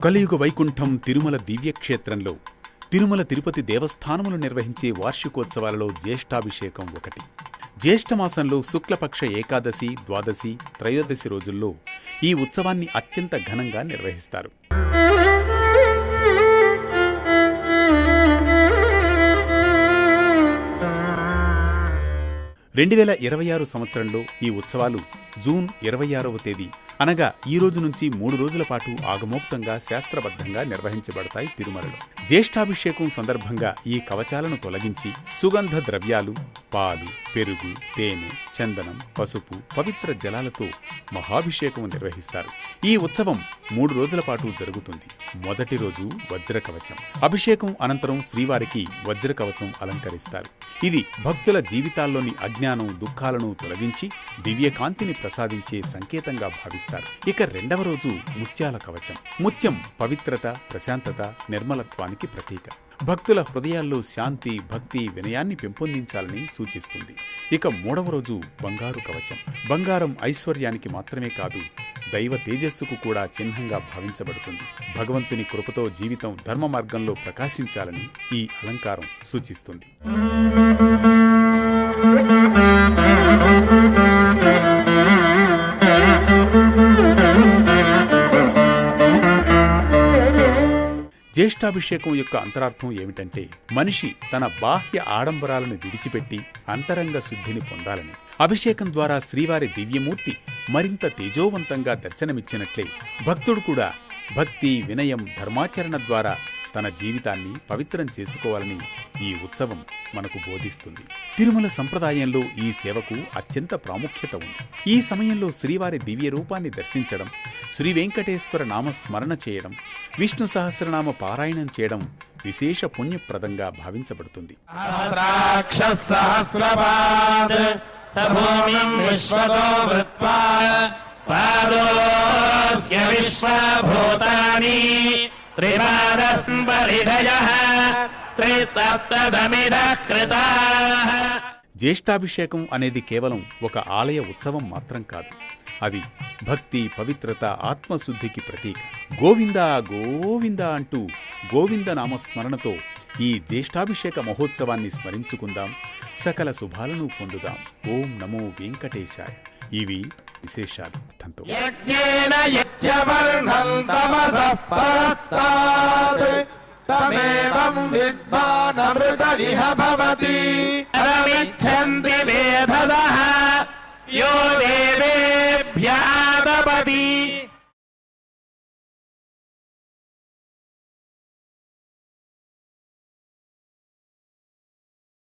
కలియుగ వైకుంఠం తిరుమల దివ్యక్షేత్రంలో తిరుమల తిరుపతి దేవస్థానములు నిర్వహించే వార్షికోత్సవాలలో జ్యేష్ఠాభిషేకం ఒకటి. జ్యేష్ఠమాసంలో శుక్లపక్ష ఏకాదశి, ద్వాదశి, త్రయోదశి రోజుల్లో ఈ ఉత్సవాన్ని అత్యంత ఘనంగా నిర్వహిస్తారు. 2026 సంవత్సరంలో ఈ ఉత్సవాలు జూన్ 26వ తేదీ అనగా ఈ రోజు నుంచి 3 రోజుల పాటు ఆగమోక్తంగా శాస్త్రబద్ధంగా నిర్వహించబడతాయి తిరుమలలో. జ్యేష్ఠాభిషేకం సందర్భంగా ఈ కవచాలను తొలగించి సుగంధ ద్రవ్యాలు, పాలు, పెరుగు, తేనె, చందనం, పసుపు, పవిత్ర జలాలతో మహాభిషేకం నిర్వహిస్తారు. ఈ ఉత్సవం 3 రోజుల పాటు జరుగుతుంది. మొదటి రోజు వజ్రకవచం. అభిషేకం అనంతరం శ్రీవారికి వజ్రకవచం అలంకరిస్తారు. ఇది భక్తుల జీవితాల్లోని అజ్ఞానం, దుఃఖాలను తొలగించి దివ్యకాంతిని ప్రసాదించే సంకేతంగా భావిస్తారు. ఇక రెండవ రోజు ముత్యాల కవచం. ముత్యం పవిత్రత, ప్రశాంతత, నిర్మలత్వానికి ప్రతీక. భక్తుల హృదయాల్లో శాంతి, భక్తి, వినయాన్ని పెంపొందించాలని సూచిస్తుంది. ఇక మూడవ రోజు బంగారు కవచం. బంగారం ఐశ్వర్యానికి మాత్రమే కాదు, దైవ తేజస్సుకు కూడా చిహ్నంగా భావించబడుతుంది. భగవంతుని కృపతో జీవితం ధర్మ మార్గంలో ప్రకాశించాలని ఈ అలంకారం సూచిస్తుంది. జ్యేష్ఠాభిషేకం యొక్క అంతరార్థం ఏమిటంటే, మనిషి తన బాహ్య ఆడంబరాలను విడిచిపెట్టి అంతరంగ శుద్ధిని పొందాలని. అభిషేకం ద్వారా శ్రీవారి దివ్యమూర్తి మరింత తేజోవంతంగా దర్శనమిచ్చినట్లే భక్తుడు కూడా భక్తి, వినయం, ధర్మాచరణ ద్వారా తన జీవితాన్ని పవిత్రం చేసుకోవాలని ఈ ఉత్సవం మనకు బోధిస్తుంది. తిరుమల సంప్రదాయంలో ఈ సేవకు అత్యంత ప్రాముఖ్యత ఉంది. ఈ సమయంలో శ్రీవారి దివ్య రూపాన్ని దర్శించడం, శ్రీ వెంకటేశ్వర నామస్మరణ చేయడం, విష్ణు సహస్రనామ పారాయణం చేయడం విశేష పుణ్యప్రదంగా భావించబడుతుంది. జ్యేష్ఠాభిషేకం అనేది కేవలం ఒక ఆలయ ఉత్సవం మాత్రం కాదు. అది భక్తి, పవిత్రత, ఆత్మశుద్ధికి ప్రతీక. గోవింద గోవింద అంటూ గోవింద నామస్మరణతో ఈ జ్యేష్ఠాభిషేక మహోత్సవాన్ని స్మరించుకుందాం, సకల శుభాలను పొందుదాం. ఓం నమో వెంకటేశాయ. ఇవి విశేషాలు. తమేవం విద్వానమృత ఇహ భవతి రమిచ్చంతి వేదదః యో దేవేభ్య ఆదపతి